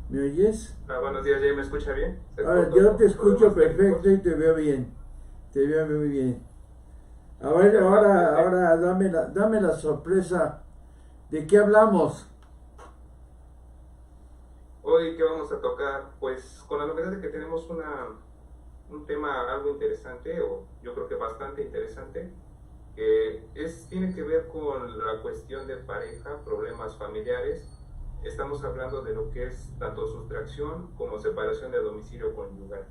¿Me oyes? Buenos días, ¿ya me escucha bien? Se Ahora yo cortó te por escucho problemas perfecto técnicos. y te veo bien. Te veo muy bien. A ver, Ok. ahora dame la sorpresa. ¿De qué hablamos? Hoy, ¿qué vamos a tocar? Pues con la novedad de que tenemos un tema algo interesante, o yo creo que bastante interesante, que tiene que ver con la cuestión de pareja, problemas familiares. Estamos hablando de lo que es tanto sustracción como separación de domicilio conyugal.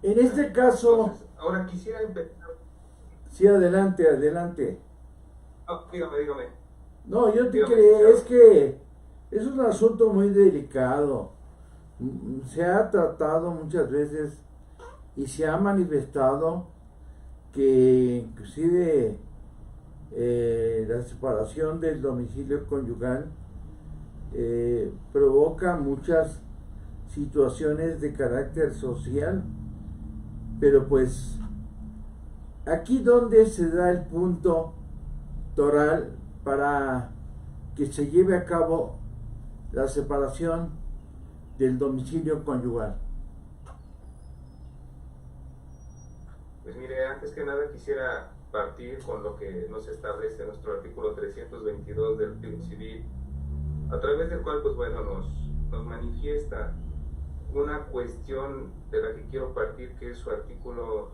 En este caso, Entonces, ahora quisiera empezar. sí, adelante, adelante. Dígame, No, yo te dígame, creí, es licenciado. que es un asunto muy delicado. Se ha tratado muchas veces y se ha manifestado que inclusive la separación del domicilio conyugal provoca muchas situaciones de carácter social, pero pues aquí donde se da el punto toral para que se lleve a cabo la separación del domicilio conyugal. Pues mire, antes que nada quisiera partir con lo que nos establece nuestro artículo 322 del Código Civil, a través del cual, pues bueno, nos manifiesta una cuestión de la que quiero partir, que es su artículo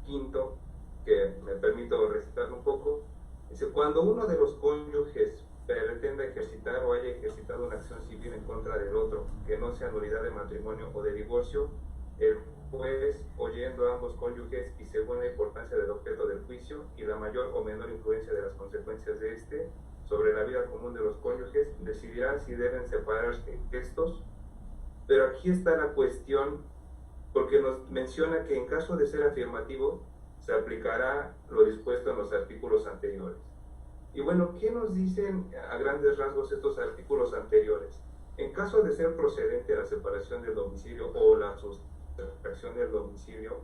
quinto, que me permito recitarlo un poco. Dice: cuando uno de los cónyuges pretenda ejercitar o haya ejercitado una acción civil en contra del otro, que no sea nulidad de matrimonio o de divorcio, el juez, oyendo a ambos cónyuges y según la importancia del objeto del juicio y la mayor o menor influencia de las consecuencias de este sobre la vida común de los cónyuges, decidirá si deben separarse estos. Pero aquí está la cuestión, porque nos menciona que en caso de ser afirmativo, se aplicará lo dispuesto en los artículos anteriores. Y bueno, ¿qué nos dicen a grandes rasgos estos artículos anteriores? En caso de ser procedente la separación del domicilio o la sustracción del domicilio,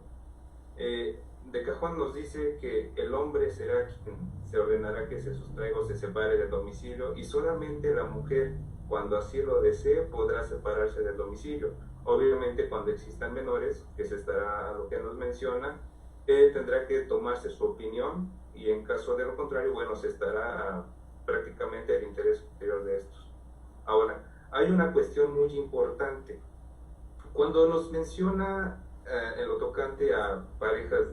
de cajón nos dice que el hombre será quien se ordenará que se sustraiga o se separe del domicilio, y solamente la mujer, cuando así lo desee, podrá separarse del domicilio. Obviamente, cuando existan menores, que se estará a lo que nos menciona, tendrá que tomarse su opinión, y en caso de lo contrario, bueno, se estará prácticamente el interés superior de estos. Ahora, hay una cuestión muy importante. Cuando nos menciona en lo tocante a parejas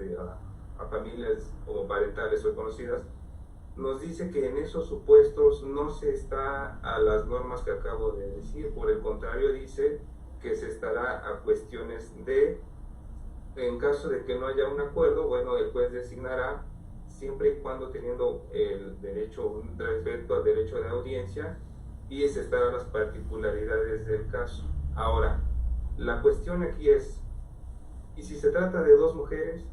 a familias homoparentales o conocidas, nos dice que en esos supuestos no se está a las normas que acabo de decir. Por el contrario, dice que se estará a cuestiones de, en caso de que no haya un acuerdo, bueno, el juez designará, siempre y cuando teniendo el derecho, un respeto al derecho de audiencia, y ese estarán las particularidades del caso. Ahora, la cuestión aquí es, ¿y si se trata de dos mujeres?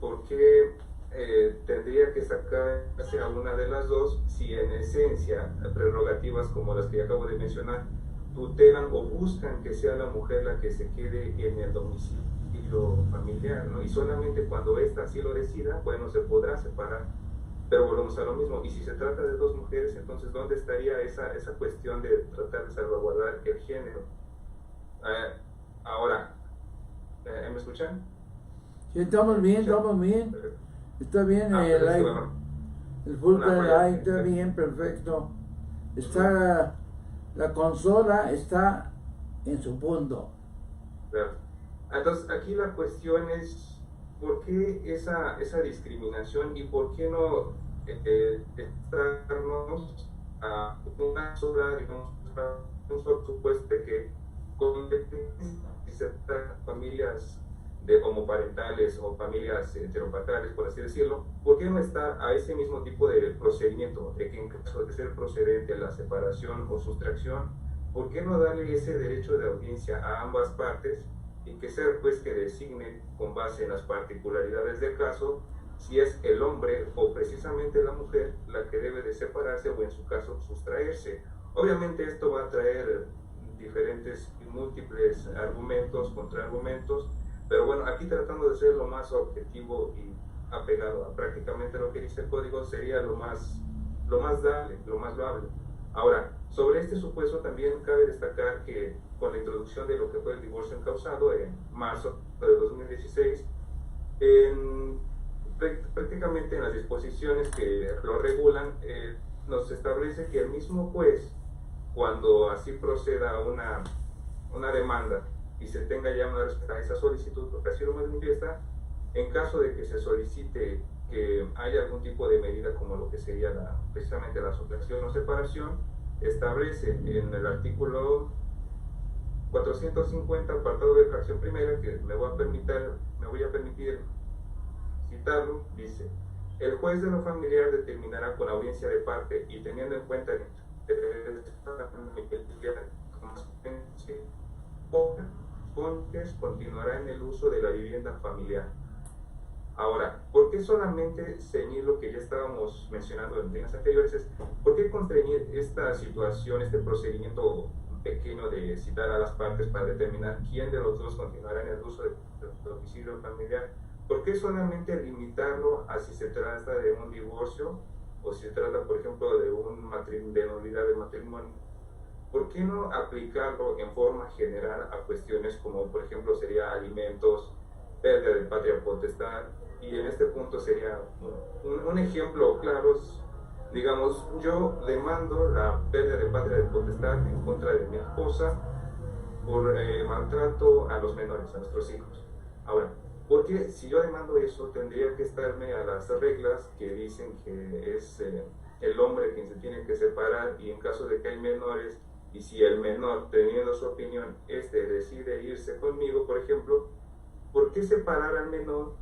¿Por qué tendría que sacarse a una de las dos si en esencia prerrogativas como las que acabo de mencionar tutelan o buscan que sea la mujer la que se quede en el domicilio familiar, ¿no? Y solamente cuando ésta así lo decida, bueno, se podrá separar. Pero volvemos a lo mismo, y si se trata de dos mujeres, entonces ¿dónde estaría esa cuestión de tratar de salvaguardar el género? Eh, Ahora, ¿me escuchan? Sí, ¿Me escuchan? estamos bien. Está bien el Perfecto, live, bueno, el full una time falla live, está técnica. bien, perfecto. Uh-huh. Está, la consola está en su punto. Claro. Entonces, aquí la cuestión es, ¿por qué esa discriminación, y por qué no estarnos a una sola, digamos, un solo supuesto de que con familias de homoparentales o familias heteropatrales, por así decirlo, ¿por qué no estar a ese mismo tipo de procedimiento, de que en caso de ser procedente la separación o sustracción, ¿por qué no darle ese derecho de audiencia a ambas partes, y que sea el juez que designe con base en las particularidades del caso si es el hombre o precisamente la mujer la que debe de separarse o en su caso sustraerse? Obviamente esto va a traer diferentes y múltiples argumentos, contraargumentos, pero bueno, aquí tratando de ser lo más objetivo y apegado a prácticamente lo que dice el código, sería lo más lo más dable, lo más loable. Ahora, sobre este supuesto también cabe destacar que con la introducción de lo que fue el divorcio encausado en marzo de 2016, prácticamente en las disposiciones que lo regulan, nos establece que el mismo juez, cuando así proceda una demanda y se tenga ya una respuesta a esa solicitud, porque así lo manifiesta, en caso de que se solicite que haya algún tipo de medida como lo que sería precisamente la sustracción o separación, establece en el artículo 450, apartado de fracción primera, que me voy a permitir citarlo, dice: el juez de lo familiar determinará con audiencia de parte y teniendo en cuenta el cónyuges continuará en el uso de la vivienda familiar. Ahora, ¿por qué solamente ceñir lo que ya estábamos mencionando en días anteriores? ¿Por qué constreñir esta situación, este procedimiento pequeño de citar a las partes para determinar quién de los dos continuará en el uso del domicilio familiar? ¿Por qué solamente limitarlo a si se trata de un divorcio o si se trata, por ejemplo, de de nulidad de matrimonio? ¿Por qué no aplicarlo en forma general a cuestiones como, por ejemplo, sería alimentos, pérdida de patria potestad? Y en este punto sería un ejemplo claro, digamos, yo demando la pérdida de patria potestad en contra de mi esposa por maltrato a los menores, a nuestros hijos. Ahora, porque si yo demando eso, tendría que estarme a las reglas que dicen que es el hombre quien se tiene que separar, y en caso de que hay menores, y si el menor, teniendo su opinión, decide irse conmigo, por ejemplo, ¿por qué separar al menor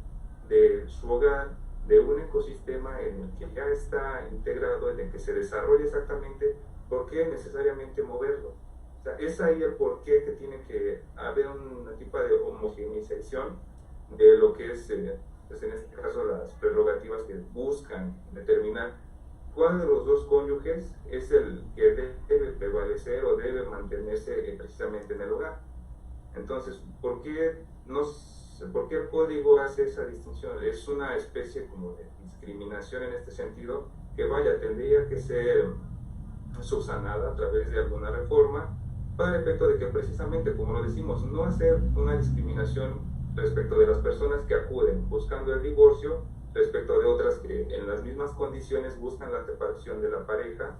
de su hogar, de un ecosistema en el que ya está integrado, en el que se desarrolla exactamente? ¿Por qué necesariamente moverlo? O sea, es ahí el porqué que tiene que haber una tipo de homogeneización de lo que es, pues en este caso, las prerrogativas que buscan determinar cuál de los dos cónyuges es el que debe prevalecer o debe mantenerse precisamente en el hogar. Entonces, ¿por qué el código hace esa distinción? Es una especie como de discriminación en este sentido, que tendría que ser subsanada a través de alguna reforma, para el efecto de que precisamente, como lo decimos, no hacer una discriminación respecto de las personas que acuden buscando el divorcio respecto de otras que en las mismas condiciones buscan la separación de la pareja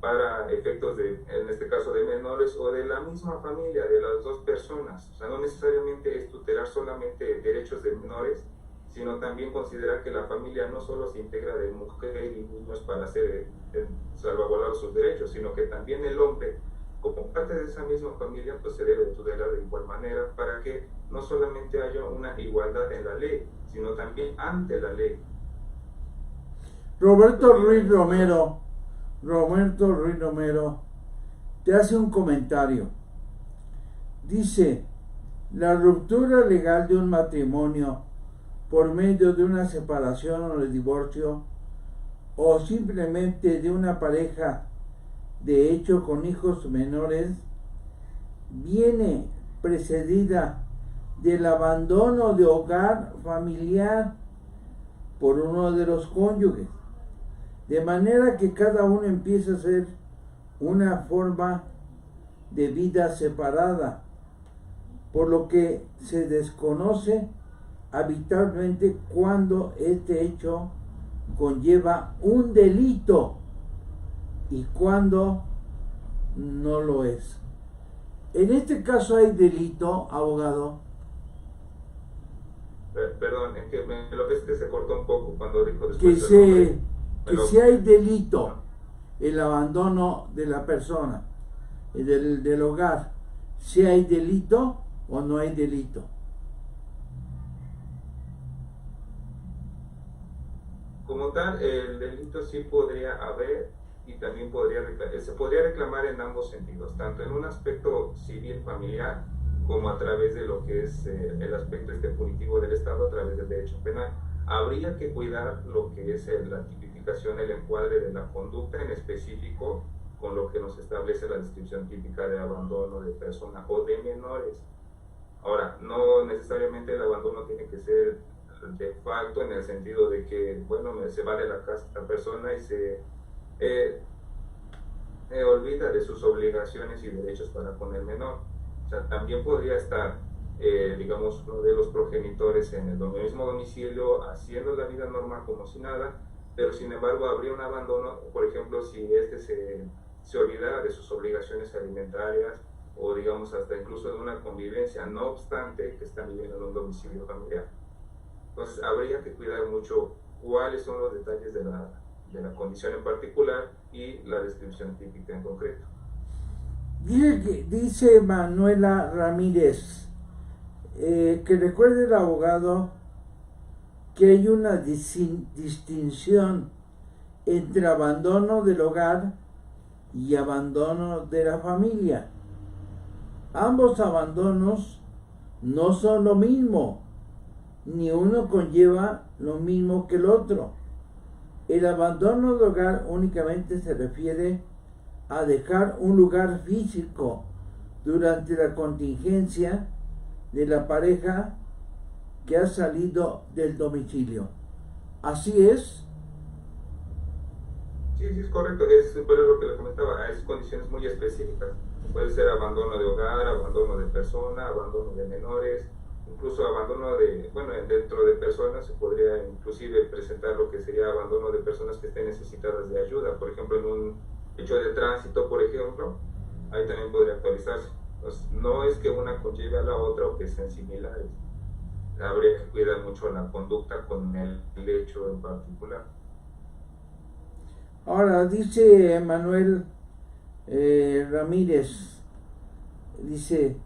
para efectos de, en este caso, de menores o de la misma familia, de las dos personas. O sea, no necesariamente es tutelar solamente derechos de menores, sino también considerar que la familia no solo se integra de mujer y niños para hacer salvaguardar sus derechos, sino que también el hombre, como parte de esa misma familia, pues se debe tutelar de igual manera, para que no solamente haya una igualdad en la ley, sino también ante la ley. Roberto Ruiz Romero te hace un comentario. Dice: la ruptura legal de un matrimonio por medio de una separación o el divorcio, o simplemente de una pareja de hecho con hijos menores, viene precedida del abandono de hogar familiar por uno de los cónyuges, de manera que cada uno empieza a ser una forma de vida separada, por lo que se desconoce habitualmente cuando este hecho conlleva un delito y cuando no lo es. En este caso hay delito, abogado. Perdón, es que se cortó un poco cuando dijo Que si hay delito, el abandono de la persona, del hogar, si hay delito o no hay delito. Como tal, el delito sí podría haber, y también se podría reclamar en ambos sentidos, tanto en un aspecto civil familiar como a través de lo que es el aspecto punitivo del Estado a través del derecho penal. Habría que cuidar lo que es la tipificación, el encuadre de la conducta en específico con lo que nos establece la descripción típica de abandono de persona o de menores. Ahora, no necesariamente el abandono tiene que ser de facto, en el sentido de que, bueno, se va de la casa esta persona y se eh, olvida de sus obligaciones y derechos para con el menor. O sea, también podría estar, digamos, uno de los progenitores en el mismo domicilio haciendo la vida normal como si nada, pero sin embargo habría un abandono, por ejemplo, si se olvidara de sus obligaciones alimentarias o digamos hasta incluso de una convivencia, no obstante que están viviendo en un domicilio familiar. Entonces habría que cuidar mucho cuáles son los detalles de la condición en particular y la descripción típica en concreto. Dice Manuela Ramírez que recuerde el abogado que hay una distinción entre abandono del hogar y abandono de la familia. Ambos abandonos no son lo mismo, ni uno conlleva lo mismo que el otro. El abandono del hogar únicamente se refiere a dejar un lugar físico durante la contingencia de la pareja que ha salido del domicilio. ¿Así es? Sí, es correcto, es lo que le comentaba, hay condiciones muy específicas. Puede ser abandono de hogar, abandono de persona, abandono de menores, incluso abandono dentro de personas se podría inclusive presentar lo que sería abandono de personas que estén necesitadas de ayuda, por ejemplo en un hecho de tránsito, por ejemplo, ahí también podría actualizarse. Entonces, no es que una conlleve a la otra o que sean similares, habría que cuidar mucho la conducta con el hecho en particular. Ahora dice Manuel Ramírez, dice,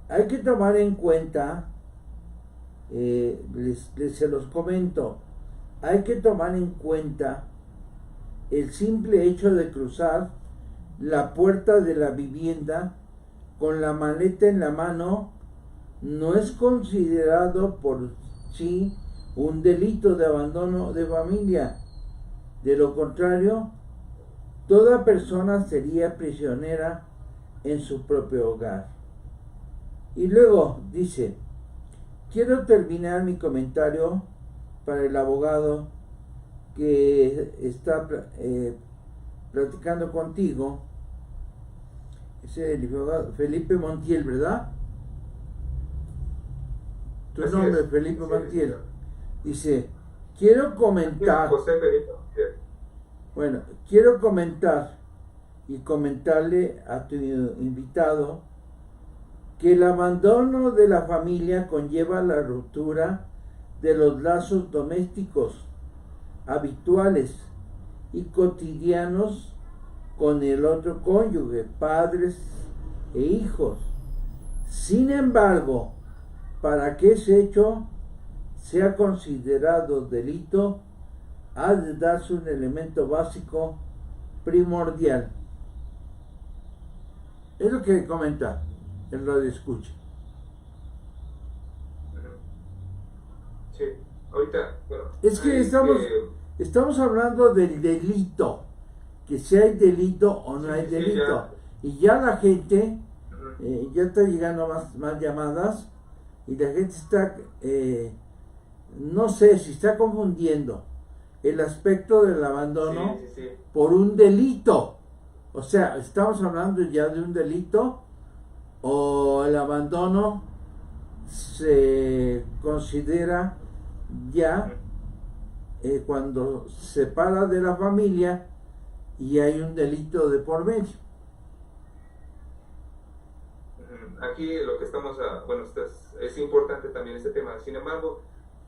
hay que tomar en cuenta, se los comento, hay que tomar en cuenta el simple hecho de cruzar la puerta de la vivienda con la maleta en la mano no es considerado por sí un delito de abandono de familia. De lo contrario, toda persona sería prisionera en su propio hogar. Y luego dice, quiero terminar mi comentario para el abogado que está platicando contigo, es el abogado Felipe Montiel, ¿verdad? Tu Así nombre es, Felipe Montiel. Sí. Dice, quiero comentar, José Felipe Montiel. Bueno, quiero comentar y comentarle a tu invitado que el abandono de la familia conlleva la ruptura de los lazos domésticos habituales y cotidianos con el otro cónyuge, padres e hijos. Sin embargo, para que ese hecho sea considerado delito, ha de darse un elemento básico primordial. Es lo que comenta el radio escucha. Sí, ahorita, bueno. Es que estamos hablando del delito, que si hay delito o no hay delito. Y ya la gente, ya está llegando más llamadas, y la gente está, no sé si está confundiendo el aspecto del abandono por un delito. O sea, ¿estamos hablando ya de un delito o el abandono se considera ya cuando se separa de la familia y hay un delito de por medio? Aquí lo que estamos, es importante también este tema. Sin embargo,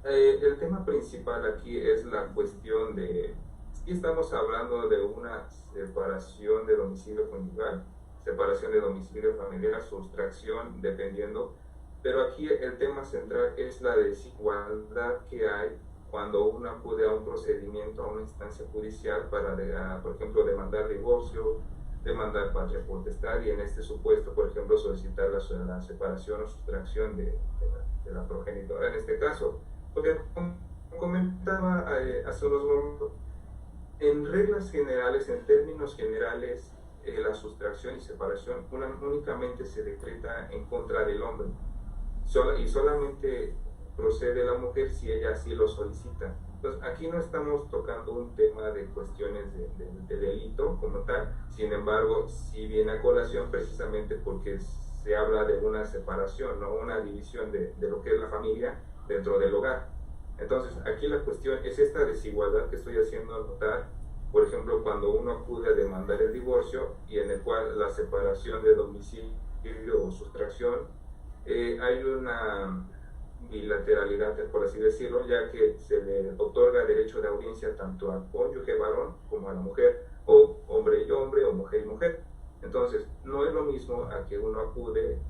el tema principal aquí es la cuestión de, aquí estamos hablando de una separación de domicilio conyugal, separación de domicilio familiar, sustracción, dependiendo, pero aquí el tema central es la desigualdad que hay cuando uno acude a un procedimiento, a una instancia judicial para, por ejemplo, demandar divorcio, demandar patria potestad y en este supuesto, por ejemplo, solicitar la separación o sustracción de la progenitora en este caso. Porque, como comentaba hace unos momentos, en reglas generales, en términos generales, la sustracción y separación únicamente se decreta en contra del hombre y solamente procede la mujer si ella así lo solicita. Entonces, aquí no estamos tocando un tema de cuestiones de delito como tal, sin embargo, sí viene a colación precisamente porque se habla de una separación, ¿no? Una división de lo que es la familia dentro del hogar. Entonces, aquí la cuestión es esta desigualdad que estoy haciendo notar, por ejemplo, cuando uno acude a demandar el divorcio y en el cual la separación de domicilio o sustracción, hay una bilateralidad, por así decirlo, ya que se le otorga derecho de audiencia tanto al cónyuge varón como a la mujer, o hombre y hombre, o mujer y mujer. Entonces, no es lo mismo a que uno acude,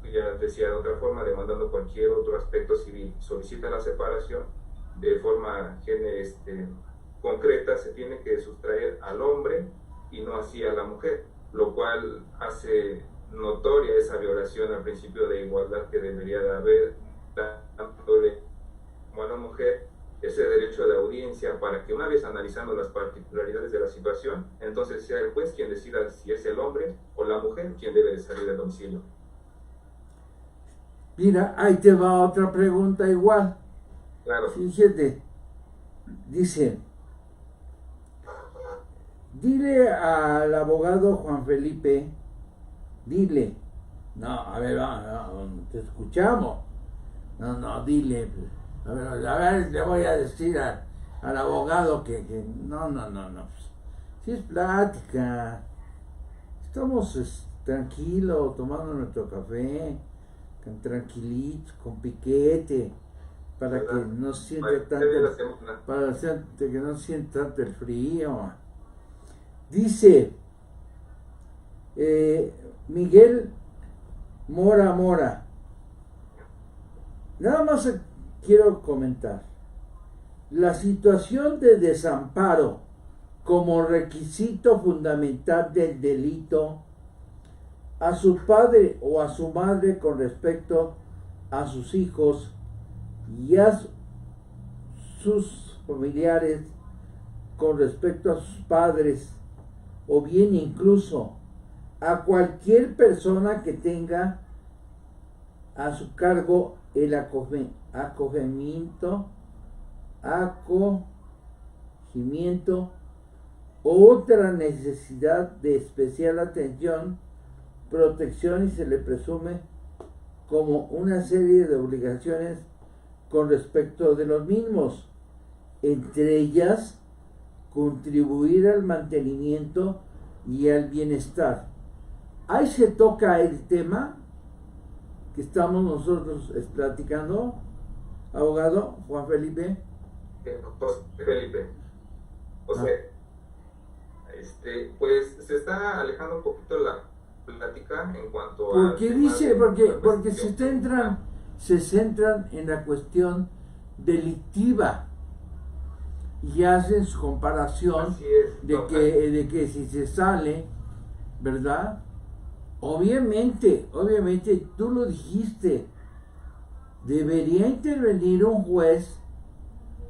ya decía de otra forma, demandando cualquier otro aspecto civil, solicita la separación de forma concreta, se tiene que sustraer al hombre y no así a la mujer, lo cual hace notoria esa violación al principio de igualdad que debería de haber, dándole como a la mujer ese derecho de audiencia para que una vez analizando las particularidades de la situación, entonces sea el juez quien decida si es el hombre o la mujer quien debe de salir del domicilio. Mira, ahí te va otra pregunta igual. Claro. Fíjate, dice, dile al abogado Juan Felipe, dile, no, a ver, no, te escuchamos, no, dile, a ver, le voy a decir al abogado que no, pues, si es plática, estamos tranquilos, tomando nuestro café, tranquilitos, con piquete, para que no sienta que no sienta tanto el frío. Dice Miguel Mora, nada más quiero comentar, la situación de desamparo como requisito fundamental del delito a su padre o a su madre con respecto a sus hijos y a sus familiares con respecto a sus padres, o bien incluso a cualquier persona que tenga a su cargo el acogimiento o otra necesidad de especial atención, protección, y se le presume como una serie de obligaciones con respecto de los mismos, entre ellas contribuir al mantenimiento y al bienestar. Ahí se toca el tema que estamos nosotros platicando, abogado Juan Felipe. Felipe, José, pues se está alejando un poquito la plática en cuanto a... Porque dice, porque se centran en la cuestión delictiva y hacen su comparación de que si se sale, ¿verdad? Obviamente, tú lo dijiste, debería intervenir un juez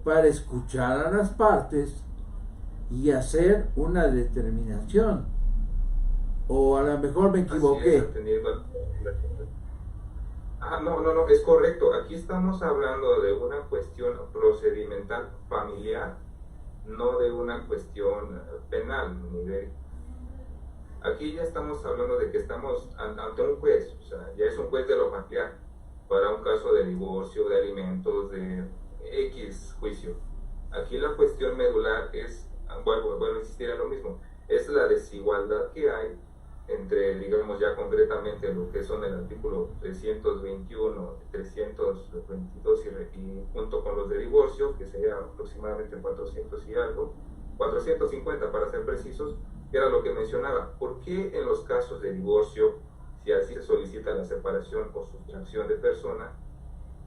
para escuchar a las partes y hacer una determinación. O a lo mejor me equivoqué. No, es correcto. Aquí estamos hablando de una cuestión procedimental familiar, no de una cuestión penal. Aquí ya estamos hablando de que estamos ante un juez, o sea, ya es un juez de lo familiar, para un caso de divorcio, de alimentos, de X juicio. Aquí la cuestión medular es, vuelvo a insistir en lo mismo, es la desigualdad que hay entre, digamos ya concretamente lo que son el artículo 321, 322 y junto con los de divorcio, que sería aproximadamente 400 y algo, 450 para ser precisos, que era lo que mencionaba. ¿Por qué en los casos de divorcio, si así se solicita la separación o sustracción de persona,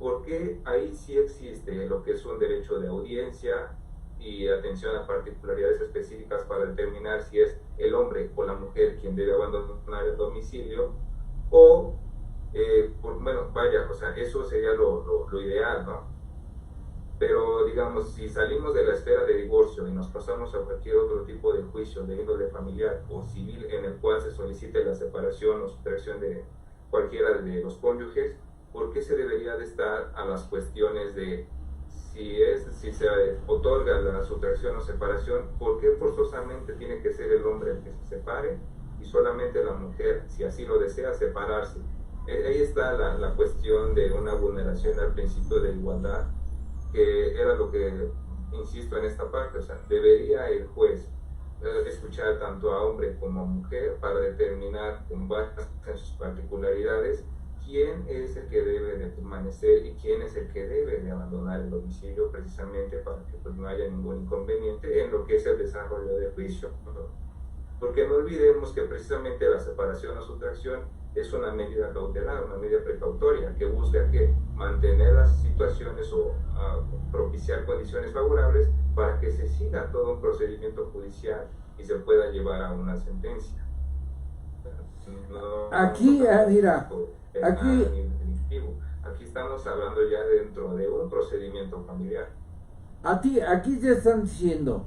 por qué ahí sí existe lo que es un derecho de audiencia y atención a particularidades específicas para determinar si es el hombre o la mujer quien debe abandonar el domicilio, o eso sería lo ideal, ¿no? Pero digamos, si salimos de la esfera de divorcio y nos pasamos a cualquier otro tipo de juicio de índole familiar o civil en el cual se solicite la separación o sustracción de cualquiera de los cónyuges, ¿por qué se debería de estar a las cuestiones de si se otorga la sustracción o separación, ¿por qué forzosamente tiene que ser el hombre el que se separe y solamente la mujer, si así lo desea, separarse? Ahí está la cuestión de una vulneración al principio de igualdad, que era lo que insisto en esta parte. O sea, debería el juez escuchar tanto a hombre como a mujer para determinar con base en sus particularidades quién es el que debe de permanecer y quién es el que debe de abandonar el domicilio, precisamente para que pues, no haya ningún inconveniente en lo que es el desarrollo del juicio. Porque no olvidemos que precisamente la separación o sustracción es una medida cautelar, una medida precautoria que busca que mantener las situaciones o propiciar condiciones favorables para que se siga todo un procedimiento judicial y se pueda llevar a una sentencia. Aquí, mira, aquí estamos hablando ya dentro de un procedimiento familiar. Aquí te están diciendo,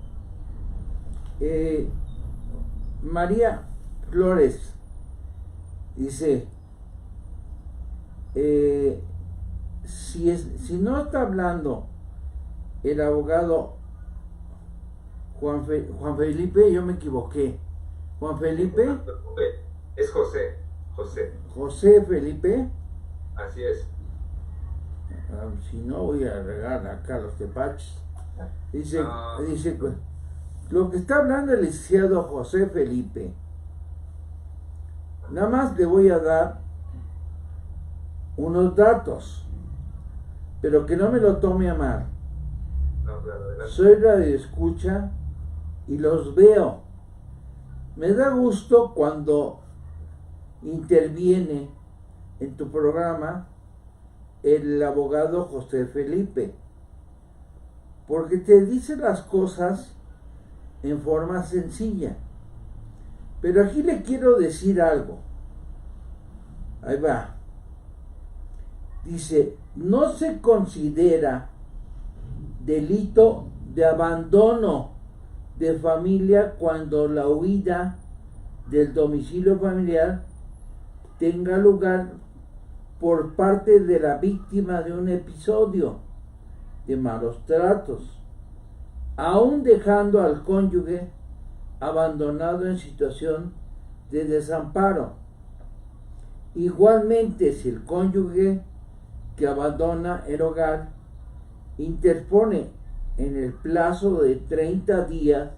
María Flores dice, si no está hablando el abogado Juan Felipe, yo me equivoqué. Juan Felipe. Es José. José Felipe. Así es. Si no, voy a regar acá los tepaches. Dice, lo que está hablando el licenciado José Felipe. Nada más le voy a dar unos datos, pero que no me lo tome a mal. No, claro, soy radioescucha y los veo. Me da gusto cuando interviene en tu programa el abogado José Felipe, porque te dice las cosas en forma sencilla. Pero aquí le quiero decir algo. Ahí va. Dice, no se considera delito de abandono de familia cuando la huida del domicilio familiar tenga lugar por parte de la víctima de un episodio de malos tratos, aun dejando al cónyuge abandonado en situación de desamparo. Igualmente, si el cónyuge que abandona el hogar interpone en el plazo de 30 días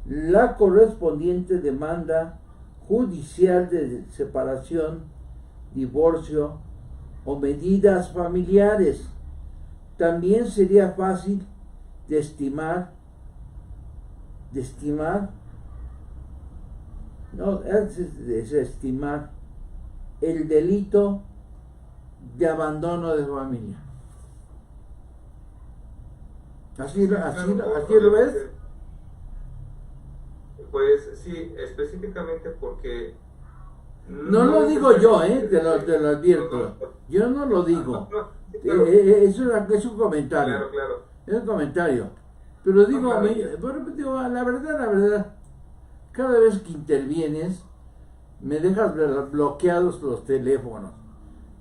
la correspondiente demanda judicial de separación, divorcio o medidas familiares, también sería fácil de estimar, desestimar el delito de abandono de familia. ¿Así lo ves? Pues sí, específicamente porque... No lo digo yo, te lo advierto. Yo no lo digo. Claro. Es un comentario. Claro. Es un comentario. Pero digo, claro. la verdad, cada vez que intervienes, me dejas bloqueados los teléfonos.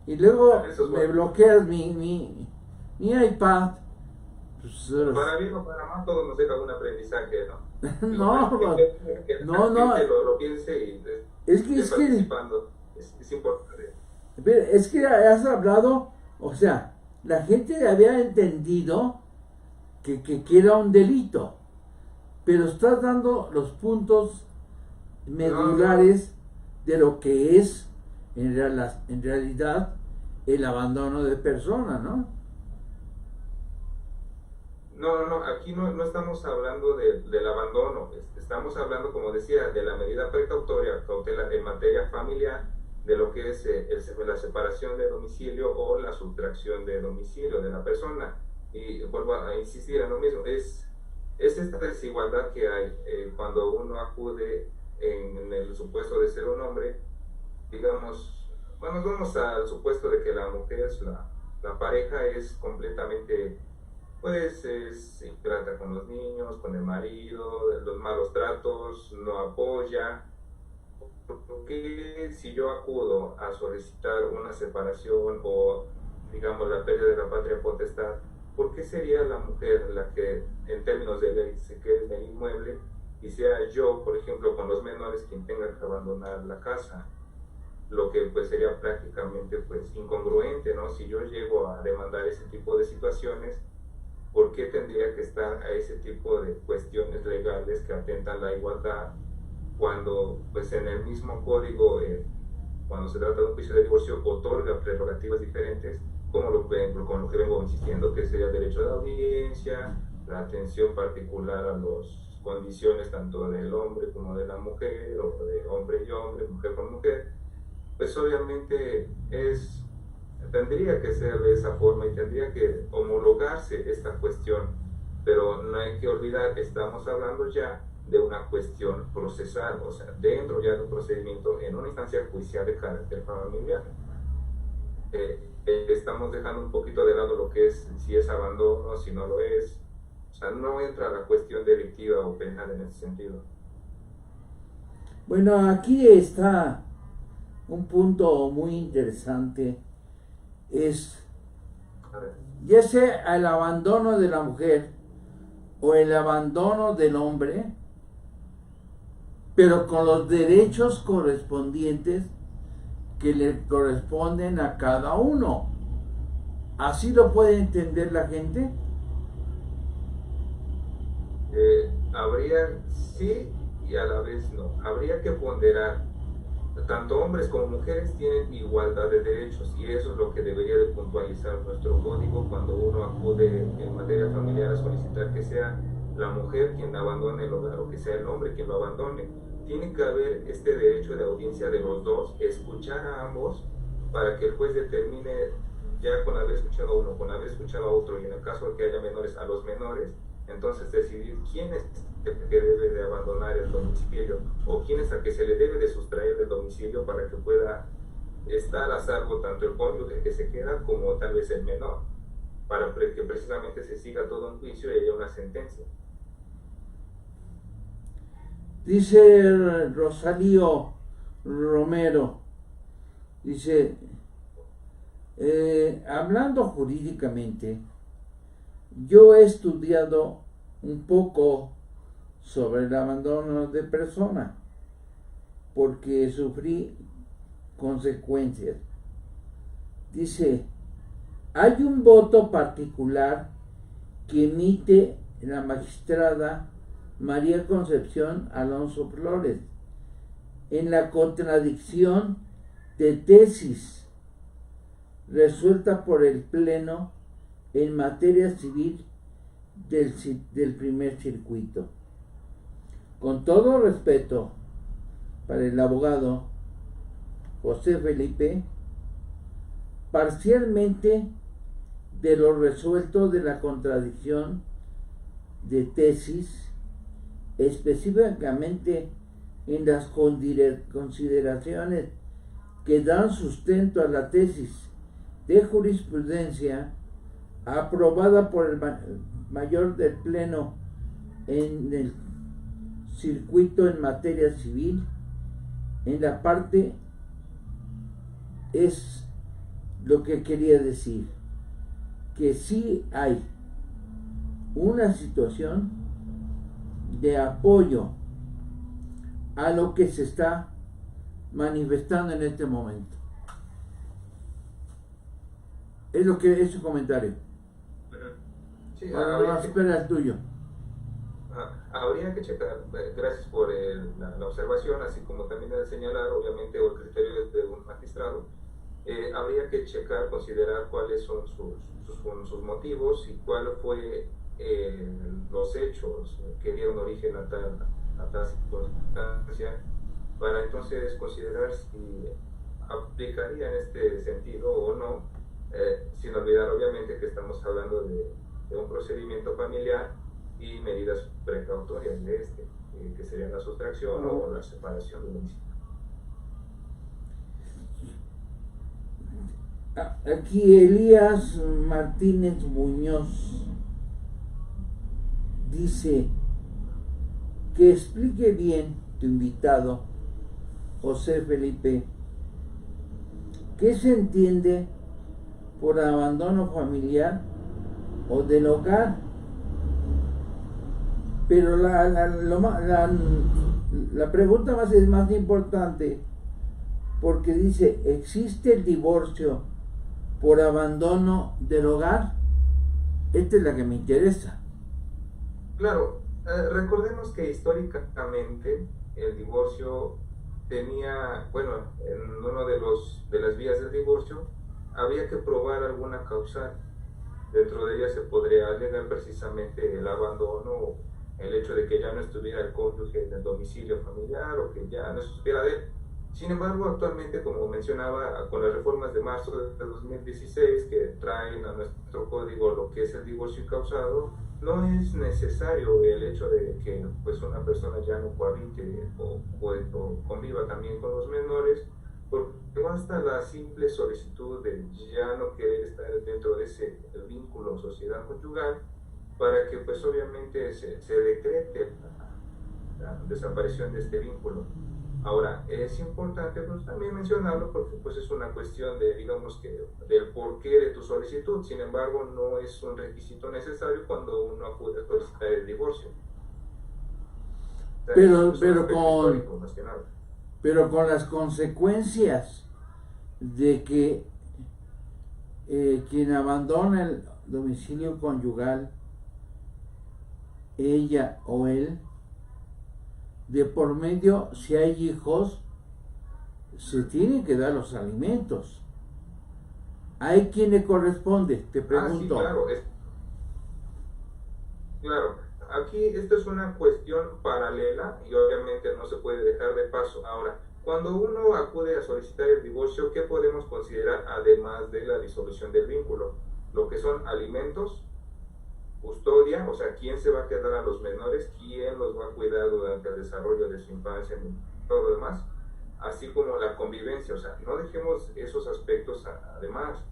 Y luego me bloqueas mi iPad. Pues, para bien o para mal, todo nos deja un aprendizaje, ¿no? No. Lo piense y es importante. Es que has hablado, o sea, la gente había entendido que era un delito, pero estás dando los puntos medulares de lo que es en realidad el abandono de persona, ¿no? No, aquí no estamos hablando del abandono, estamos hablando, como decía, de la medida precautoria, cautela en materia familiar, de lo que es la separación de domicilio o la sustracción de domicilio de la persona. Y vuelvo a insistir en lo mismo, es esta desigualdad que hay cuando uno acude en el supuesto de ser un hombre, digamos, bueno, vamos al supuesto de que la mujer, la pareja es completamente... pues se trata con los niños, con el marido, los malos tratos, no apoya. Porque si yo acudo a solicitar una separación o, digamos, la pérdida de la patria potestad, ¿por qué sería la mujer la que en términos de ley se quede en el inmueble y sea yo, por ejemplo, con los menores quien tenga que abandonar la casa? Lo que pues sería prácticamente pues incongruente, ¿no? Si yo llego a demandar ese tipo de situaciones, ¿por qué tendría que estar a ese tipo de cuestiones legales que atentan la igualdad cuando pues en el mismo código, cuando se trata de un juicio de divorcio, otorga prerrogativas diferentes, como con lo que vengo insistiendo, que sería el derecho de audiencia, la atención particular a las condiciones tanto del hombre como de la mujer, o de hombre y hombre, mujer con mujer? Pues obviamente tendría que ser de esa forma y tendría que homologarse esta cuestión, pero no hay que olvidar que estamos hablando ya de una cuestión procesal, o sea, dentro ya de un procedimiento en una instancia judicial de carácter familiar. Estamos dejando un poquito de lado lo que es, si es abandono, si no lo es, o sea, no entra la cuestión delictiva o penal en ese sentido. Bueno, aquí está un punto muy interesante, es ya sea el abandono de la mujer o el abandono del hombre, pero con los derechos correspondientes que le corresponden a cada uno. ¿Así lo puede entender la gente? Habría sí y a la vez no. Habría que ponderar. Tanto hombres como mujeres tienen igualdad de derechos y eso es lo que debería de puntualizar nuestro código cuando uno acude en materia familiar a solicitar que sea la mujer quien abandone el hogar o que sea el hombre quien lo abandone. Tiene que haber este derecho de audiencia de los dos, escuchar a ambos para que el juez determine, ya con haber escuchado a uno, con haber escuchado a otro, y en el caso de que haya menores, a los menores, entonces decidir quién es el que debe de abandonar el domicilio o quién es al que se le debe de sustraer del domicilio para que pueda estar a salvo tanto el cónyuge que se queda como tal vez el menor, para que precisamente se siga todo un juicio y haya una sentencia. Dice Rosalío Romero, dice, hablando jurídicamente, yo he estudiado un poco sobre el abandono de persona porque sufrí consecuencias. Dice, hay un voto particular que emite la magistrada María Concepción Alonso Flores en la contradicción de tesis resuelta por el Pleno en materia civil del primer circuito. Con todo respeto para el abogado José Felipe, parcialmente de lo resuelto de la contradicción de tesis, específicamente en las consideraciones que dan sustento a la tesis de jurisprudencia aprobada por el mayor del Pleno en el circuito en materia civil, en la parte es lo que quería decir, que sí hay una situación de apoyo a lo que se está manifestando en este momento. Es lo que es su comentario. Sí, ahora espera el tuyo. Habría que checar, gracias por la observación, así como también el señalar, obviamente, o el criterio de un magistrado, habría que checar, considerar cuáles son sus motivos y cuál fue los hechos que dieron origen a tal circunstancia, para entonces considerar si aplicaría en este sentido o no, sin olvidar obviamente que estamos hablando de un procedimiento familiar y medidas precautorias de que serían la sustracción o la separación del domicilio. Aquí Elías Martínez Muñoz dice que explique bien tu invitado José Felipe qué se entiende por abandono familiar o del hogar. Pero la pregunta es más importante, porque dice, ¿existe el divorcio por abandono del hogar? Esta es la que me interesa. Claro, recordemos que históricamente el divorcio tenía, bueno, en uno de las vías del divorcio había que probar alguna causal. Dentro de ella se podría alegar precisamente el abandono, el hecho de que ya no estuviera el cónyuge en el domicilio familiar o que ya no estuviera de él. Sin embargo, actualmente, como mencionaba, con las reformas de marzo de 2016 que traen a nuestro código lo que es el divorcio incausado, no es necesario el hecho de que pues, una persona ya no cohabite o conviva también con los menores, porque basta la simple solicitud de ya no querer estar dentro de ese vínculo o sociedad conyugal para que pues obviamente se decrete la desaparición de este vínculo. Ahora, es importante pues, también mencionarlo porque pues, es una cuestión de, digamos que, del porqué de tu solicitud. Sin embargo, no es un requisito necesario cuando uno acude a solicitar el divorcio. O sea, pero con las consecuencias de que quien abandona el domicilio conyugal, ella o él, de por medio, si hay hijos, se tienen que dar los alimentos. ¿Hay quien le corresponde? Te pregunto. Sí, claro. Claro, aquí esto es una cuestión paralela y obviamente no se puede dejar de paso. Ahora, cuando uno acude a solicitar el divorcio, ¿qué podemos considerar además de la disolución del vínculo? Lo que son alimentos, custodia, o sea, quién se va a quedar a los menores, quién los va a cuidar durante el desarrollo de su infancia y todo lo demás, así como la convivencia, o sea, no dejemos esos aspectos además,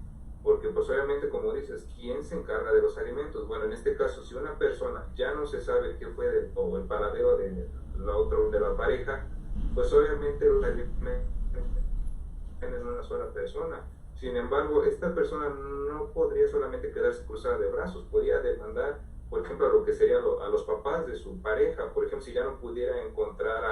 porque pues obviamente como dices, ¿quién se encarga de los alimentos? Bueno, en este caso, si una persona ya no se sabe qué fue o el paradero de la pareja, pues obviamente los alimentos tienen una sola persona. Sin embargo, esta persona no podría solamente quedarse cruzada de brazos, podría demandar, por ejemplo, a lo que sería a los papás de su pareja. Por ejemplo, si ya no pudiera encontrar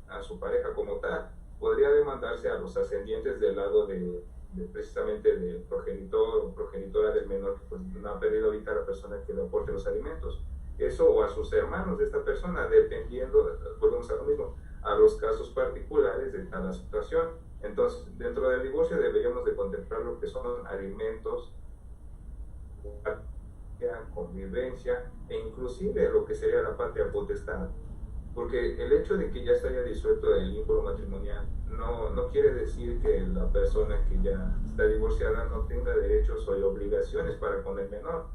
a su pareja como tal, podría demandarse a los ascendientes del lado de precisamente del progenitor o progenitora del menor que pues, no ha perdido ahorita la persona que le aporte los alimentos. Eso o a sus hermanos de esta persona, dependiendo, volvemos a lo mismo, a los casos particulares de cada situación. Entonces, dentro del divorcio deberíamos de contemplar lo que son alimentos, convivencia e inclusive lo que sería la patria potestad. Porque el hecho de que ya se haya disuelto el vínculo matrimonial no quiere decir que la persona que ya está divorciada no tenga derechos o obligaciones para con el menor.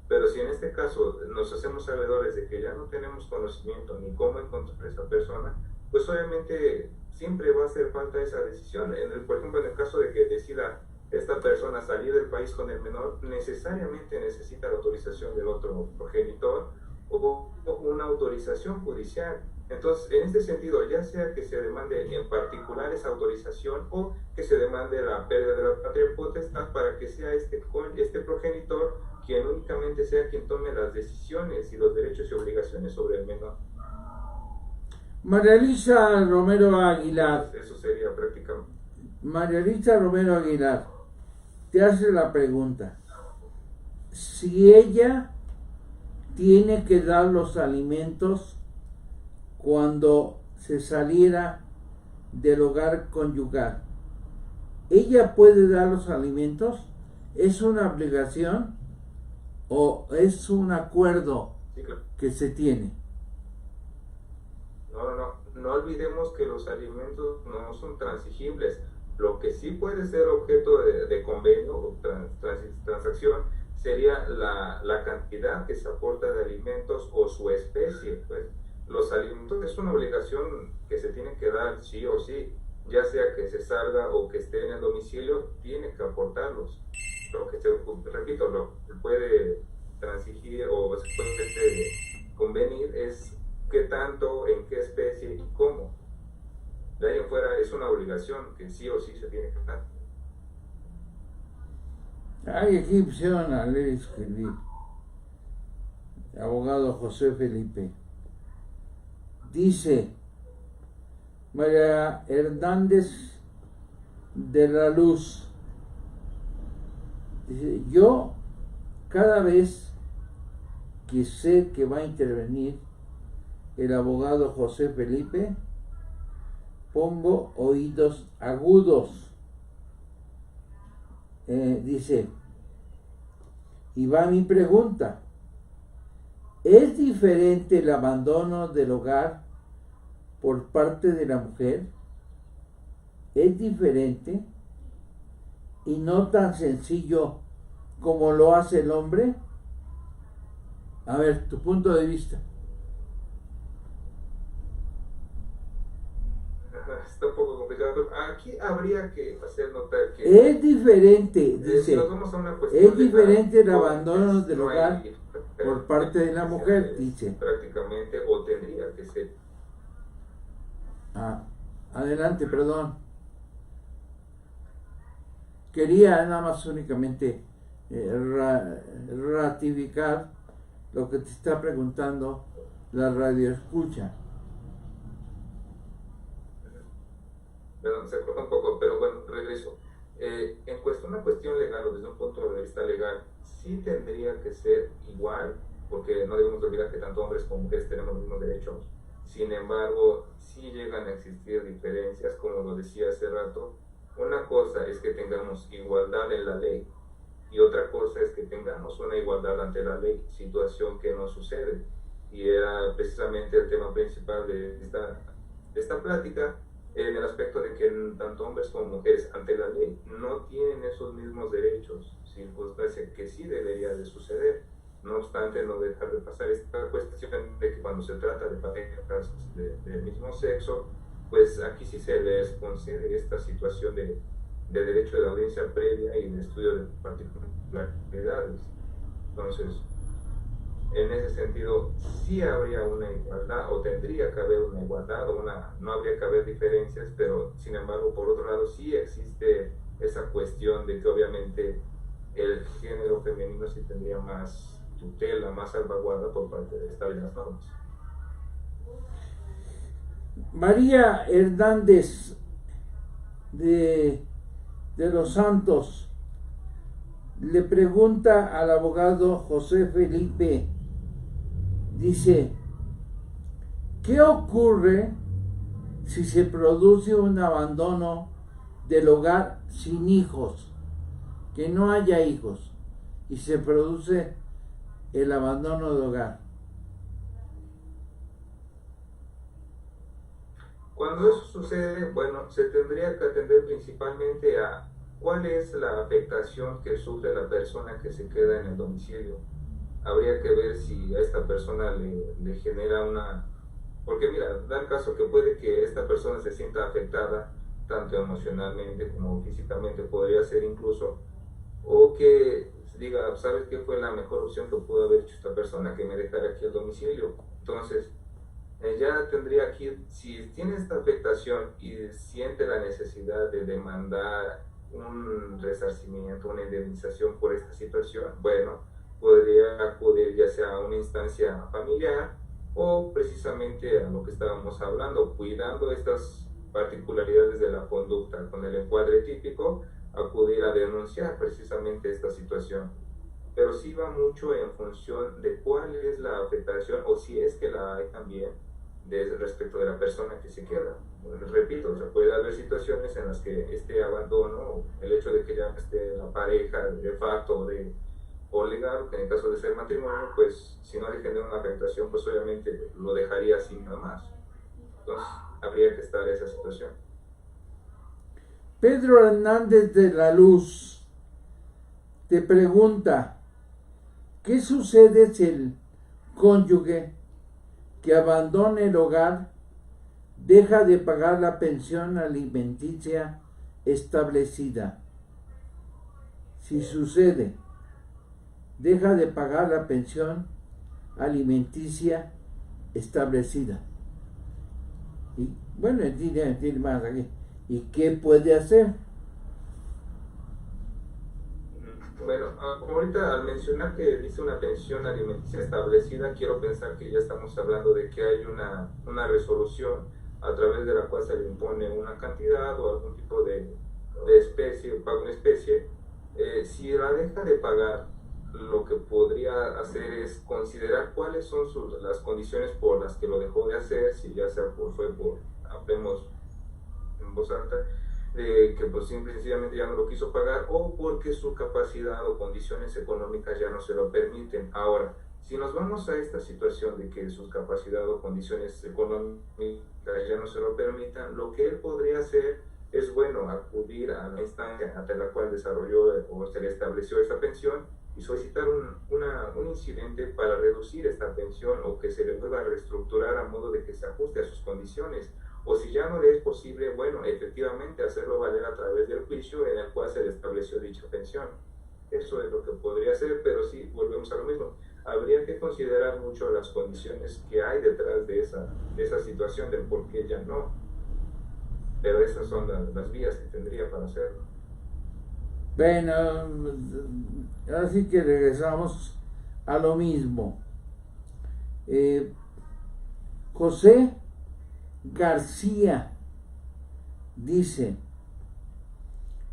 Pero si en este caso nos hacemos sabedores de que ya no tenemos conocimiento ni cómo encontrar a esa persona, pues obviamente siempre va a hacer falta esa decisión. Por ejemplo, en el caso de que decida esta persona salir del país con el menor, necesariamente necesita la autorización del otro progenitor o una autorización judicial. Entonces, en este sentido, ya sea que se demande en particular esa autorización o que se demande la pérdida de la patria potestad para que sea este progenitor quien únicamente sea quien tome las decisiones y los derechos y obligaciones sobre el menor. María Elisa Romero Aguilar. Eso sería prácticamente. María Elisa Romero Aguilar te hace la pregunta: si ella tiene que dar los alimentos cuando se saliera del hogar conyugal, ¿ella puede dar los alimentos? ¿Es una obligación o es un acuerdo que se tiene? No olvidemos que los alimentos no son transigibles. Lo que sí puede ser objeto de convenio o transacción sería la cantidad que se aporta de alimentos o su especie. Pues los alimentos es una obligación que se tiene que dar sí o sí, ya sea que se salga o que esté en el domicilio, tiene que aportarlos. Lo que repito, lo que puede transigir o se puede convenir es qué tanto, en qué especie y cómo. De ahí en fuera es una obligación que sí o sí se tiene que dar. Ay, aquí pusieron a leer y escribir. abogado José Felipe. Dice María Hernández de la Luz. Dice, yo cada vez que sé que va a intervenir el abogado José Felipe, pongo oídos agudos. Dice, y va mi pregunta. ¿Es diferente el abandono del hogar por parte de la mujer? ¿Es diferente y no tan sencillo como lo hace el hombre? A ver, tu punto de vista. Está un poco complicado. Aquí habría que hacer notar que es diferente, dice, si nos vamos a una cuestión es diferente el abandono pues, del no hogar hay, por parte de la mujer, dice. Prácticamente, o tendría que ser. Adelante, perdón. Quería nada más únicamente ratificar lo que te está preguntando la radio escucha. Perdón, se corta un poco, pero bueno, regreso. En una cuestión legal o desde un punto de vista legal, sí tendría que ser igual, porque no debemos olvidar que tanto hombres como mujeres tenemos los mismos derechos. Sin embargo, sí llegan a existir diferencias, como lo decía hace rato. Una cosa es que tengamos igualdad en la ley y otra cosa es que tengamos una igualdad ante la ley, situación que no sucede. Y era precisamente el tema principal de esta plática, en el aspecto de que tanto hombres como mujeres ante la ley no tienen esos mismos derechos, circunstancia que sí debería de suceder. No obstante, no dejar de pasar esta cuestión de que cuando se trata de parejas del mismo sexo, pues aquí sí se les concede esta situación de derecho de la audiencia previa y de estudio de particularidades. Entonces, en ese sentido, sí habría una igualdad, o tendría que haber una igualdad, no habría que haber diferencias, pero sin embargo, por otro lado, sí existe esa cuestión de que obviamente el género femenino sí tendría más tutela, más salvaguarda por parte de estas normas. María Hernández de los Santos le pregunta al abogado José Felipe, dice, ¿qué ocurre si se produce un abandono del hogar sin hijos, que no haya hijos, y se produce el abandono del hogar? Cuando eso sucede, bueno, se tendría que atender principalmente a cuál es la afectación que sufre la persona que se queda en el domicilio. Habría que ver si a esta persona le genera una... Porque mira, da el caso que puede que esta persona se sienta afectada tanto emocionalmente como físicamente, podría ser incluso, o que diga, ¿sabes qué fue la mejor opción que pudo haber hecho esta persona? Que me dejara aquí el domicilio. Entonces, ya tendría aquí, si tiene esta afectación y siente la necesidad de demandar un resarcimiento, una indemnización por esta situación, bueno, podría acudir ya sea a una instancia familiar o precisamente a lo que estábamos hablando, cuidando estas particularidades de la conducta con el encuadre típico, acudir a denunciar precisamente esta situación. Pero sí va mucho en función de cuál es la afectación o si es que la hay también respecto de la persona que se queda. Bueno, repito, o sea, puede haber situaciones en las que este abandono, el hecho de que ya esté la pareja de facto o legal, que en el caso de ser matrimonio, pues si no le genera una afectación, pues obviamente lo dejaría así nada más. Entonces, habría que estar en esa situación. Pedro Hernández de la Luz te pregunta, ¿qué sucede si el cónyuge que abandone el hogar deja de pagar la pensión alimenticia establecida? Si sucede, deja de pagar la pensión alimenticia establecida. Y bueno, tiene más aquí. ¿Y qué puede hacer? Bueno, como ahorita al mencionar que dice una pensión alimenticia establecida, quiero pensar que ya estamos hablando de que hay una resolución a través de la cual se le impone una cantidad o algún tipo de especie, pago en especie. Si la deja de pagar, lo que podría hacer es considerar cuáles son las condiciones por las que lo dejó de hacer, si ya sea fue por, hablemos en voz alta, de que pues simple y sencillamente ya no lo quiso pagar o porque su capacidad o condiciones económicas ya no se lo permiten. Ahora, si nos vamos a esta situación de que su capacidad o condiciones económicas ya no se lo permitan, lo que él podría hacer es, bueno, acudir a la instancia ante la cual desarrolló o se le estableció esta pensión y solicitar un incidente para reducir esta pensión o que se le pueda reestructurar a modo de que se ajuste a sus condiciones. O si ya no le es posible, bueno, efectivamente hacerlo valer a través del juicio en el cual se le estableció dicha pensión. Eso es lo que podría hacer, pero sí, volvemos a lo mismo. Habría que considerar mucho las condiciones que hay detrás de esa situación, del por qué ya no. Pero esas son las vías que tendría para hacerlo. Bueno, así que regresamos a lo mismo. José García dice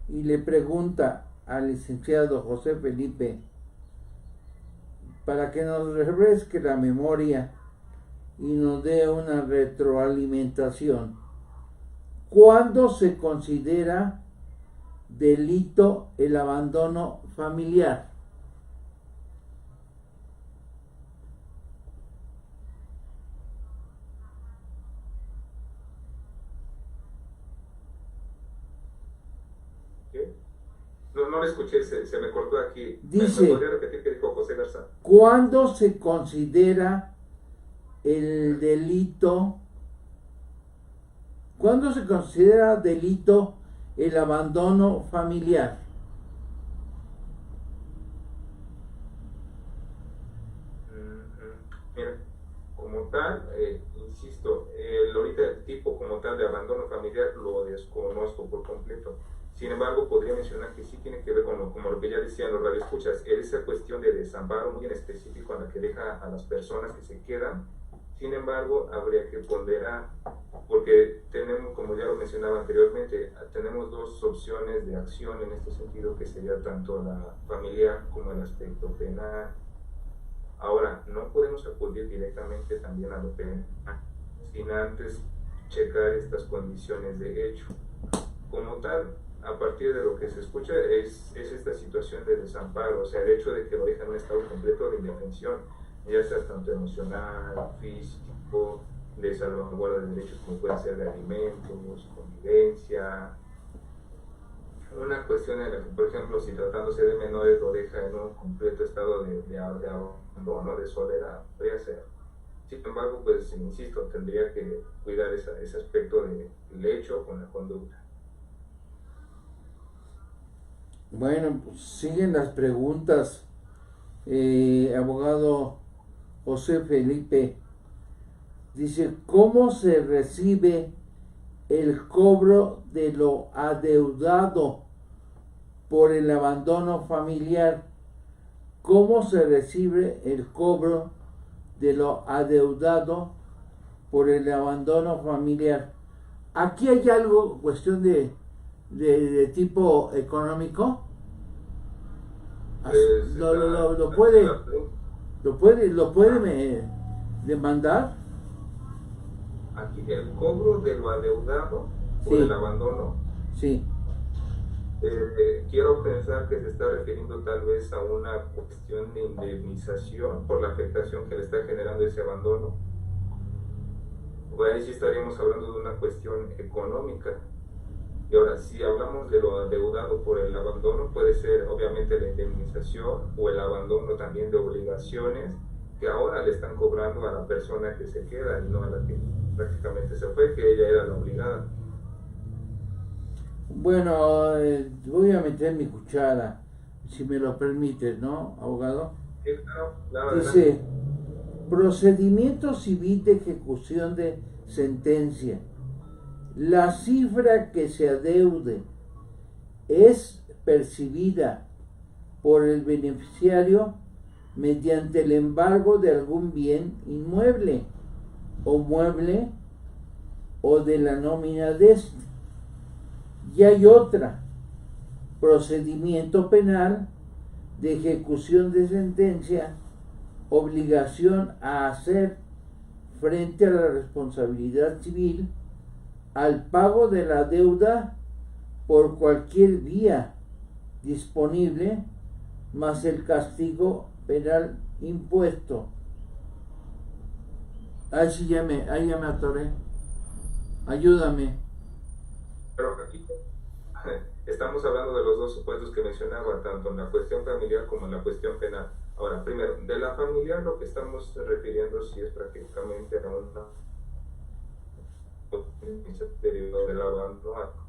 y le pregunta al licenciado José Felipe para que nos refresque la memoria y nos dé una retroalimentación. ¿Cuándo se considera delito el abandono familiar? No lo escuché, se me cortó aquí. Dice, ¿Me podría repetir qué dijo José Garza? ¿Cuándo se considera el delito? ¿Cuándo se considera delito el abandono familiar? Mira, como tal, insisto, ahorita el tipo como tal de abandono familiar lo desconozco por completo. Sin embargo, podría mencionar que sí tiene que ver con como lo que ya decían los radioescuchas, esa cuestión de desamparo muy en específico en la que deja a las personas que se quedan. Sin embargo, habría que ponderar, porque tenemos, como ya lo mencionaba anteriormente, tenemos dos opciones de acción en este sentido, que sería tanto la familiar como el aspecto penal. Ahora, no podemos acudir directamente también a lo penal, sin antes checar estas condiciones de hecho. Como tal, a partir de lo que se escucha es esta situación de desamparo, o sea, el hecho de que lo dejan en un estado completo de indefensión, ya sea tanto emocional, físico, de salvaguarda de derechos como pueden ser de alimentos, convivencia. Una cuestión en la que, por ejemplo, si tratándose de menores lo deja en un completo estado de abandono, de soledad, podría ser. Sin embargo, pues, insisto, tendría que cuidar ese aspecto del hecho con la conducta. Bueno, pues siguen las preguntas. Abogado José Felipe dice, ¿cómo se recibe el cobro de lo adeudado por el abandono familiar? ¿Cómo se recibe el cobro de lo adeudado por el abandono familiar? Aquí hay algo, cuestión de tipo económico. Lo puede demandar. Aquí el cobro de lo adeudado por Sí. el abandono. Sí. Quiero pensar que se está refiriendo tal vez a una cuestión de indemnización por la afectación que le está generando ese abandono. Pues ahí sí estaríamos hablando de una cuestión económica. Y ahora, si hablamos de lo adeudado por el abandono, puede ser obviamente la indemnización o el abandono también de obligaciones que ahora le están cobrando a la persona que se queda y no a la que prácticamente se fue, que ella era la obligada. Bueno, voy a meter mi cuchara, si me lo permites, ¿no, abogado? Sí, claro, dice, procedimiento civil de ejecución de sentencia. La cifra que se adeude es percibida por el beneficiario mediante el embargo de algún bien inmueble o mueble o de la nómina de este. Y hay otra, procedimiento penal de ejecución de sentencia, obligación a hacer frente a la responsabilidad civil al pago de la deuda por cualquier vía disponible, más el castigo penal impuesto. Ahí ya me atoré. Ayúdame. Pero aquí estamos hablando de los dos supuestos que mencionaba, tanto en la cuestión familiar como en la cuestión penal. Ahora, primero, de la familiar lo que estamos refiriendo sí es prácticamente a una derivado del abandono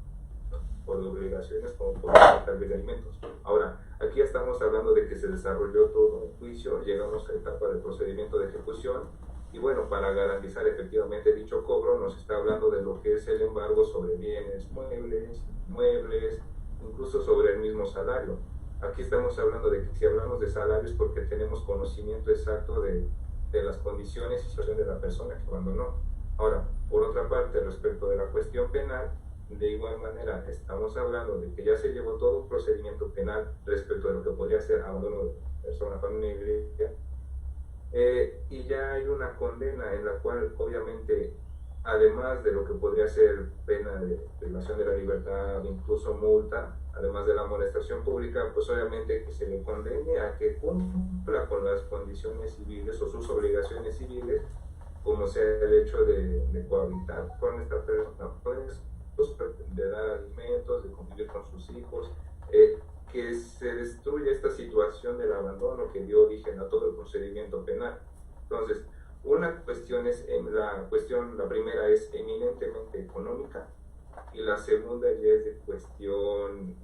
por obligaciones como por falta de alimentos. Ahora, aquí estamos hablando de que se desarrolló todo un juicio, llegamos a la etapa de procedimiento de ejecución y bueno, para garantizar efectivamente dicho cobro nos está hablando de lo que es el embargo sobre bienes muebles, incluso sobre el mismo salario. Aquí estamos hablando de que si hablamos de salarios porque tenemos conocimiento exacto de las condiciones y situación de la persona que abandonó. Ahora, por otra parte, respecto de la cuestión penal, de igual manera, estamos hablando de que ya se llevó todo un procedimiento penal respecto de lo que podría ser abandono de persona, familia, y ya hay una condena en la cual, obviamente, además de lo que podría ser pena de privación de la libertad, incluso multa, además de la amonestación pública, pues obviamente que se le condene a que cumpla con las condiciones civiles o sus obligaciones civiles, como sea el hecho de cohabitar con esta persona, pues, de dar alimentos, de convivir con sus hijos, que se destruya esta situación del abandono que dio origen a todo el procedimiento penal. Entonces, una cuestión es, la primera es eminentemente económica y la segunda ya es de cuestión,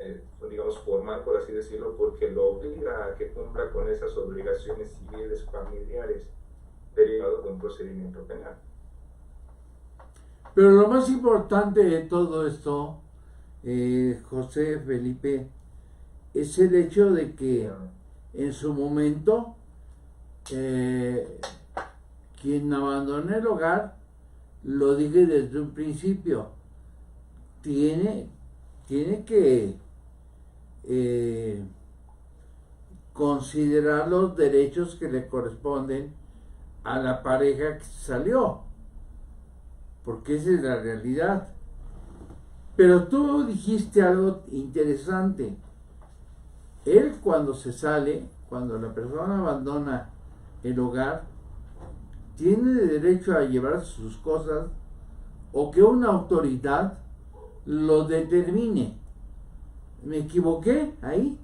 digamos, formal, por así decirlo, porque lo obliga a que cumpla con esas obligaciones civiles familiares derivadas de un procedimiento penal. Pero lo más importante de todo esto, José Felipe, es el hecho de que en su momento quien abandona el hogar, lo dije desde un principio, tiene que considerar los derechos que le corresponden a la pareja que salió, porque esa es la realidad. Pero tú dijiste algo interesante. Él, cuando se sale, cuando la persona abandona el hogar, tiene derecho a llevar sus cosas o que una autoridad lo determine. ¿Me equivoqué ahí?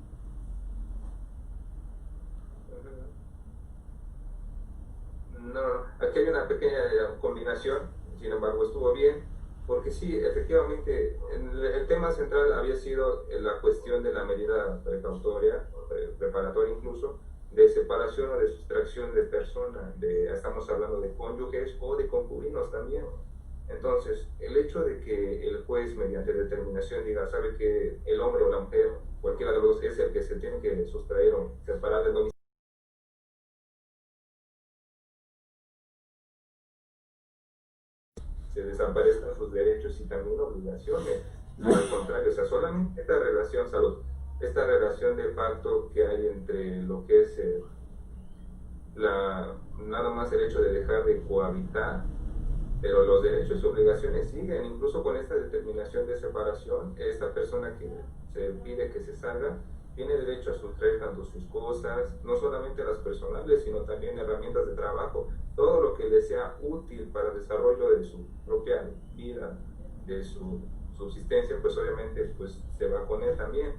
No, aquí hay una pequeña combinación, sin embargo estuvo bien, porque sí, efectivamente, el tema central había sido la cuestión de la medida precautoria, preparatoria incluso, de separación o de sustracción de personas, estamos hablando de cónyuges o de concubinos también. Entonces, el hecho de que el juez, mediante determinación, diga, sabe que el hombre o la mujer, cualquiera de los dos, es el que se tiene que sustraer o separar del domicilio, se desaparezcan sus derechos y también obligaciones. No, al contrario, o sea, solamente esta relación, esta relación de facto que hay entre lo que es nada más el hecho de dejar de cohabitar, pero los derechos y obligaciones siguen, incluso con esta determinación de separación, esta persona que se pide que se salga, tiene derecho a sustraer tanto sus cosas, no solamente las personales, sino también herramientas de trabajo, todo lo que le sea útil para el desarrollo de su propia vida, de su subsistencia, pues obviamente pues, se va con él también.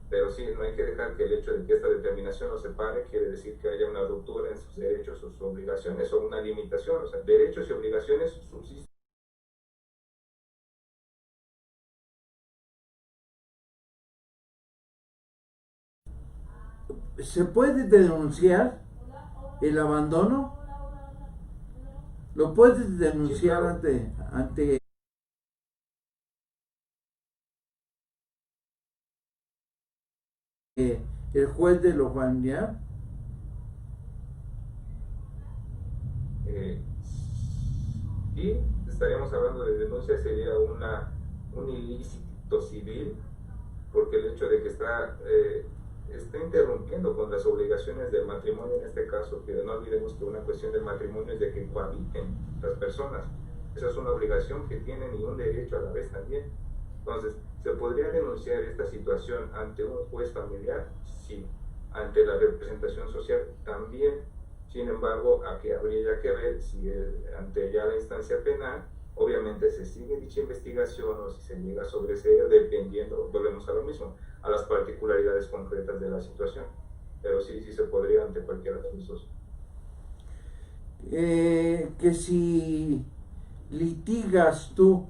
Pero sí, no hay que dejar que el hecho de que esta determinación lo separe quiere decir que haya una ruptura en sus derechos o sus obligaciones, o una limitación, o sea, derechos y obligaciones subsisten. ¿Se puede denunciar el abandono? ¿Lo puedes denunciar Sí, claro. ante el juez de lo familiar. Y estaríamos hablando de denuncia, sería un ilícito civil, porque el hecho de que está interrumpiendo con las obligaciones del matrimonio, en este caso, que no olvidemos que una cuestión del matrimonio es de que cohabiten las personas. Esa es una obligación que tienen y un derecho a la vez también. Entonces, ¿se podría denunciar esta situación ante un juez familiar? Sí. Ante la representación social también. Sin embargo, aquí habría que ver si ante ya la instancia penal, obviamente se sigue dicha investigación o si se llega a sobreseer, dependiendo, volvemos a lo mismo, a las particularidades concretas de la situación. Pero sí se podría ante cualquiera de los dos. Que si litigas tú,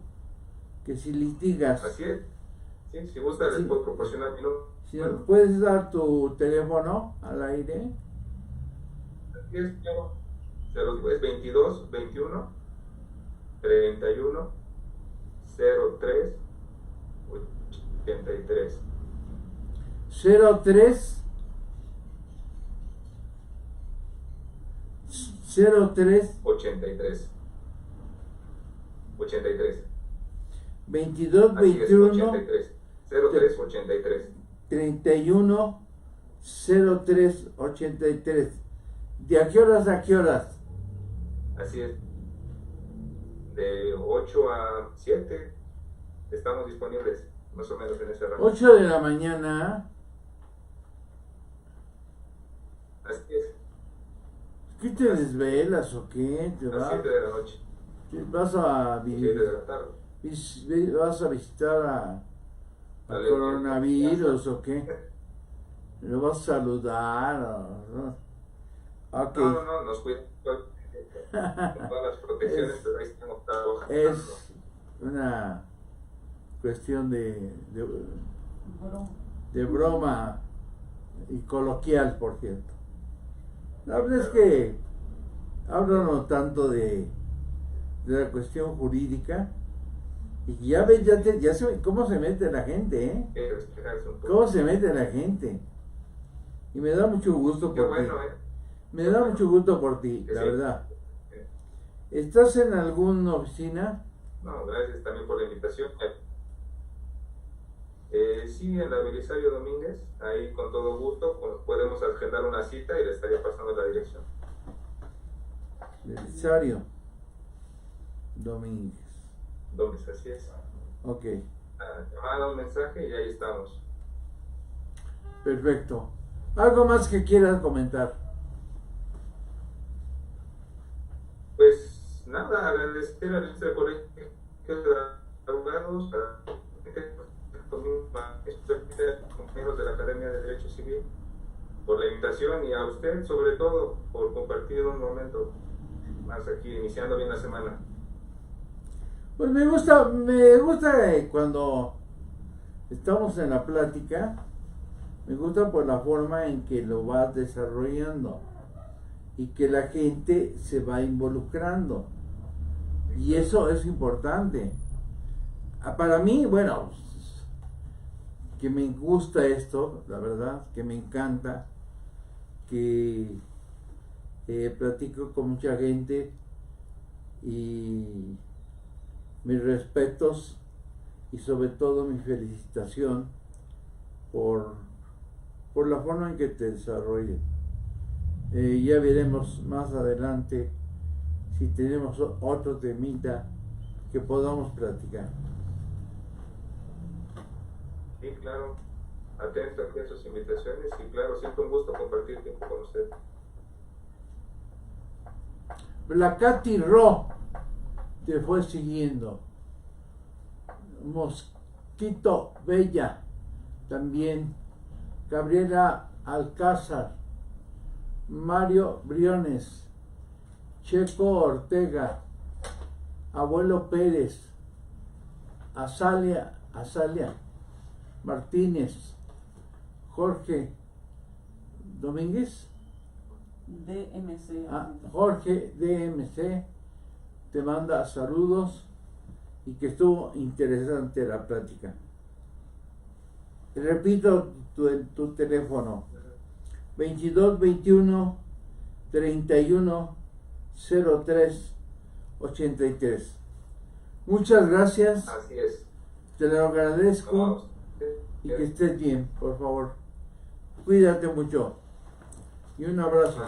Así es. Sí, si gusta, les puedo proporcionar mi número. Si puedes dar tu teléfono al aire. Así es, claro. Es 22 21 31 03 83. 03 83 22 Así es, 21 83 03 83 31 03 83. ¿De a qué horas a qué horas? Así es. De 8 a 7 estamos disponibles, más o menos en ese rango. 8 de la mañana. Así es. ¿Qué te desvelas o qué? ¿Te A vas? 7 de la noche. ¿Vas a, 7 de la tarde. vas a visitar a Dale, coronavirus o qué? ¿Lo vas a saludar? ¿No? Okay. No, nos cuidamos con todas las protecciones, pero ahí estamos trabajando. Es una cuestión de broma y coloquial, por cierto. La verdad es que hablo no tanto de la cuestión jurídica, y ya ves, ya se ve cómo se mete la gente, ¿eh? Cómo se mete la gente. Y me da mucho gusto por ti. Me da mucho gusto por ti, la verdad. ¿Estás en alguna oficina? No, gracias también por la invitación. Sí, en la Belisario Domínguez, ahí con todo gusto podemos agendar una cita y le estaría pasando la dirección. Belisario Domínguez. Así es. Ok. Llamada, un mensaje y ahí estamos. Perfecto. ¿Algo más que quieras comentar? Pues nada, agradecer al Instituto de Colegio de Abogados, compañeros de la Academia de Derecho Civil, por la invitación, y a usted sobre todo por compartir un momento más aquí, iniciando bien la semana. Pues me gusta cuando estamos en la plática, me gusta por la forma en que lo vas desarrollando y que la gente se va involucrando, y eso es importante. Para mí, bueno, que me gusta esto, la verdad, que me encanta, que platico con mucha gente, y mis respetos y sobre todo mi felicitación por la forma en que te desarrollas. Ya veremos más adelante si tenemos otro temita que podamos platicar. Sí, claro, atento aquí a sus invitaciones, y claro, siempre un gusto compartir tiempo con usted. La Katy Ro te fue siguiendo. Mosquito Bella también. Gabriela Alcázar, Mario Briones, Checo Ortega, Abuelo Pérez, Azalia Martínez, Jorge Domínguez, DMC. Jorge DMC te manda saludos y que estuvo interesante la plática. Repito tu teléfono. 22 21 31 03 83. Muchas gracias, Así es. te lo agradezco No, y que estés bien, por favor. Cuídate mucho y un abrazo.